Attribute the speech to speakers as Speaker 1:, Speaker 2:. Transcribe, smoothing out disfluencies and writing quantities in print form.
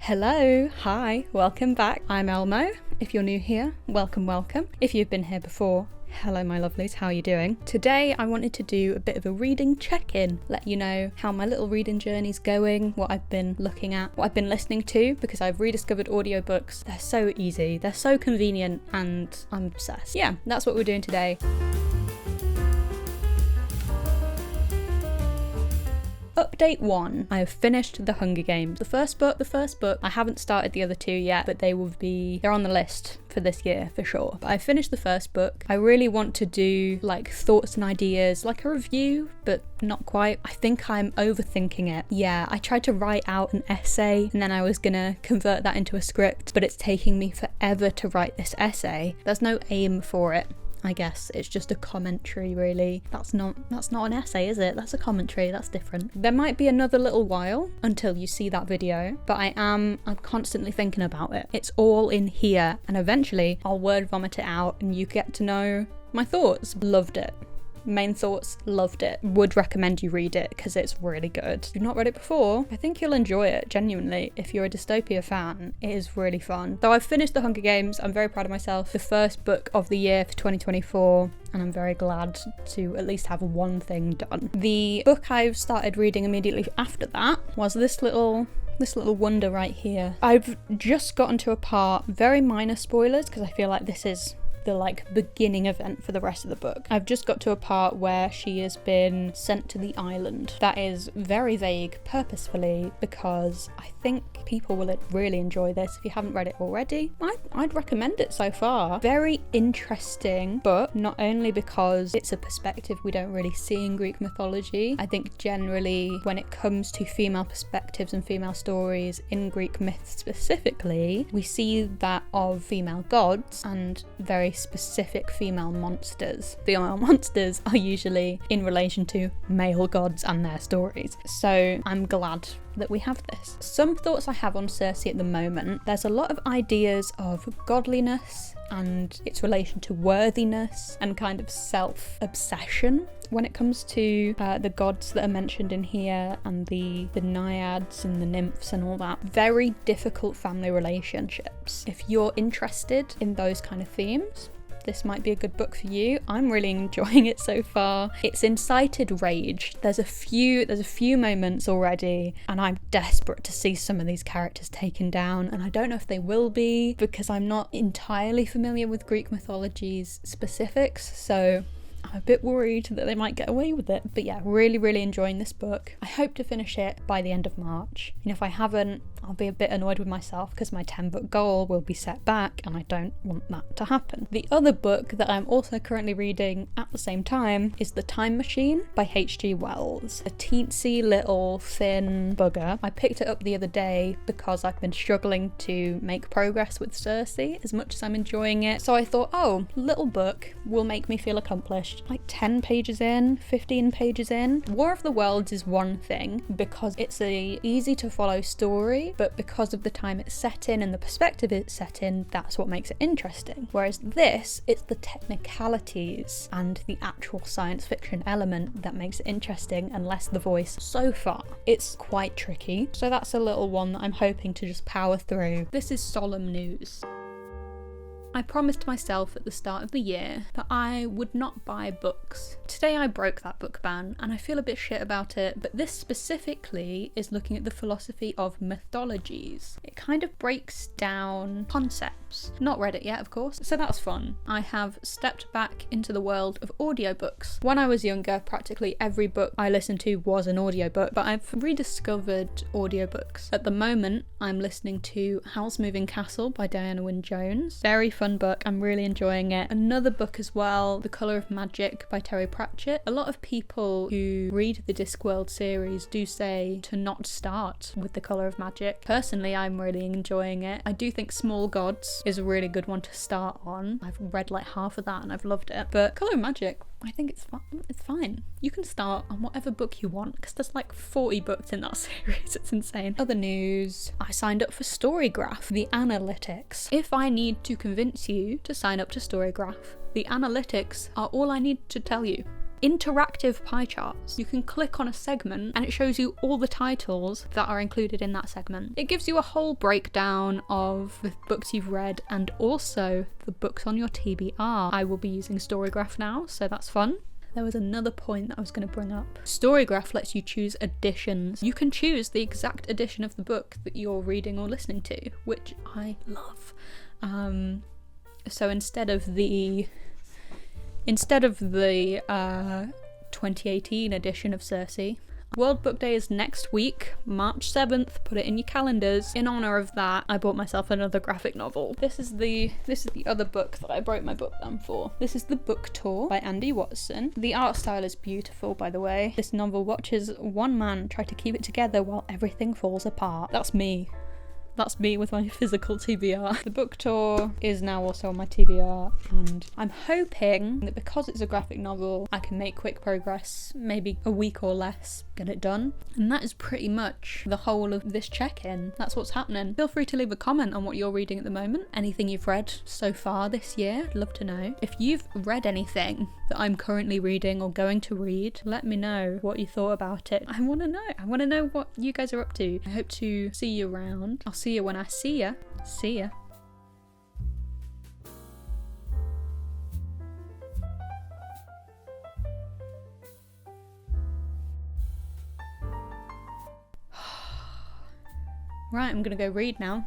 Speaker 1: Hello, hi, welcome back. I'm Elmo. If you're new here, welcome. If you've been here before, hello my lovelies, how are you doing? Today I wanted to do a bit of a reading check-in, let you know how my little reading journey's going, what I've been looking at, what I've been listening to, because I've rediscovered audiobooks. They're so easy, they're so convenient, and I'm obsessed. Yeah, that's what we're doing today. Update 1. I have finished The Hunger Games. The first book. I haven't started the other two yet, but they're on the list for this year for sure. But I finished the first book. I really want to do like thoughts and ideas, like a review, but not quite. I think I'm overthinking it. Yeah, I tried to write out an essay and then I was gonna convert that into a script, but it's taking me forever to write this essay. There's no aim for it. I guess it's just a commentary, really. That's not an essay, is it? That's a commentary, that's different. There might be another little while until you see that video, but I'm constantly thinking about it. It's all in here, and eventually I'll word vomit it out and you get to know my thoughts. Loved it. Main thoughts, loved it. Would recommend you read it because it's really good. If you've not read it before, I think you'll enjoy it, genuinely. If you're a dystopia fan, it is really fun. So I've finished The Hunger Games. I'm very proud of myself. The first book of the year for 2024, and I'm very glad to at least have one thing done. The book I've started reading immediately after that was this little wonder right here. I've just gotten to a part, very minor spoilers, because I feel like this is the beginning event for the rest of the book. I've just got to a part where she has been sent to the island. That is very vague purposefully because I think people will really enjoy this. If you haven't read it already, I'd recommend it so far. Very interesting book, not only because it's a perspective we don't really see in Greek mythology. I think generally when it comes to female perspectives and female stories in Greek myth specifically, we see that of female gods and very specific female monsters. Female monsters are usually in relation to male gods and their stories. So I'm glad that we have this. Some thoughts I have on Circe at the moment. There's a lot of ideas of godliness and its relation to worthiness and kind of self-obsession when it comes to the gods that are mentioned in here and the naiads and the nymphs and all that. Very difficult family relationships. If you're interested in those kind of themes, this might be a good book for you. I'm really enjoying it so far. It's incited rage. There's a few moments already, and I'm desperate to see some of these characters taken down, and I don't know if they will be because I'm not entirely familiar with Greek mythology's specifics, so I'm a bit worried that they might get away with it. But yeah, really enjoying this book. I hope to finish it by the end of March. And if I haven't, I'll be a bit annoyed with myself because my 10-book goal will be set back and I don't want that to happen. The other book that I'm also currently reading at the same time is The Time Machine by H.G. Wells. A teensy little thin bugger. I picked it up the other day because I've been struggling to make progress with Circe as much as I'm enjoying it. So I thought, oh, little book will make me feel accomplished. Like 10 pages in, 15 pages in. War of the Worlds is one thing because it's a easy to follow story, but because of the time it's set in and the perspective it's set in, that's what makes it interesting. Whereas this, it's the technicalities and the actual science fiction element that makes it interesting and less the voice. So far, it's quite tricky. So that's a little one that I'm hoping to just power through. This is solemn news. I promised myself at the start of the year that I would not buy books. Today I broke that book ban and I feel a bit shit about it, but this specifically is looking at the philosophy of mythologies. It kind of breaks down concepts. Not read it yet, of course, so that's fun. I have stepped back into the world of audiobooks. When I was younger, practically every book I listened to was an audiobook, but I've rediscovered audiobooks. At the moment, I'm listening to Howl's Moving Castle by Diana Wynne Jones. Very fun book, I'm really enjoying it. Another book as well, The Colour of Magic by Terry Pratchett. A lot of people who read the Discworld series do say to not start with The Colour of Magic. Personally, I'm really enjoying it. I do think Small Gods is a really good one to start on. I've read like half of that and I've loved it. But Colour of Magic, I think it's fine. You can start on whatever book you want because there's like 40 books in that series. It's insane. Other news, I signed up for Storygraph, the analytics. If I need to convince you to sign up to Storygraph, the analytics are all I need to tell you. interactive pie charts. You can click on a segment and it shows you all the titles that are included in that segment. It gives you a whole breakdown of the books you've read and also the books on your TBR. I will be using Storygraph now, so that's fun. There was another point that I was going to bring up. Storygraph lets you choose editions. You can choose the exact edition of the book that you're reading or listening to, which I love. So instead of the 2018 edition of Circe, World Book Day is next week, March 7th, put it in your calendars. In honour of that, I bought myself another graphic novel. This is the other book that I broke my book down for. This is The Book Tour by Andi Watson. The art style is beautiful, by the way. This novel watches one man try to keep it together while everything falls apart. That's me. That's me with my physical TBR. The book tour is now also on my TBR, and I'm hoping that because it's a graphic novel, I can make quick progress, maybe a week or less, get it done. And that is pretty much the whole of this check-in. That's what's happening. Feel free to leave a comment on what you're reading at the moment. Anything you've read so far this year, I'd love to know. If you've read anything that I'm currently reading or going to read, let me know what you thought about it. I want to know. I want to know what you guys are up to. I hope to see you around. I'll see you when I see ya. See ya. Right, I'm gonna go read now.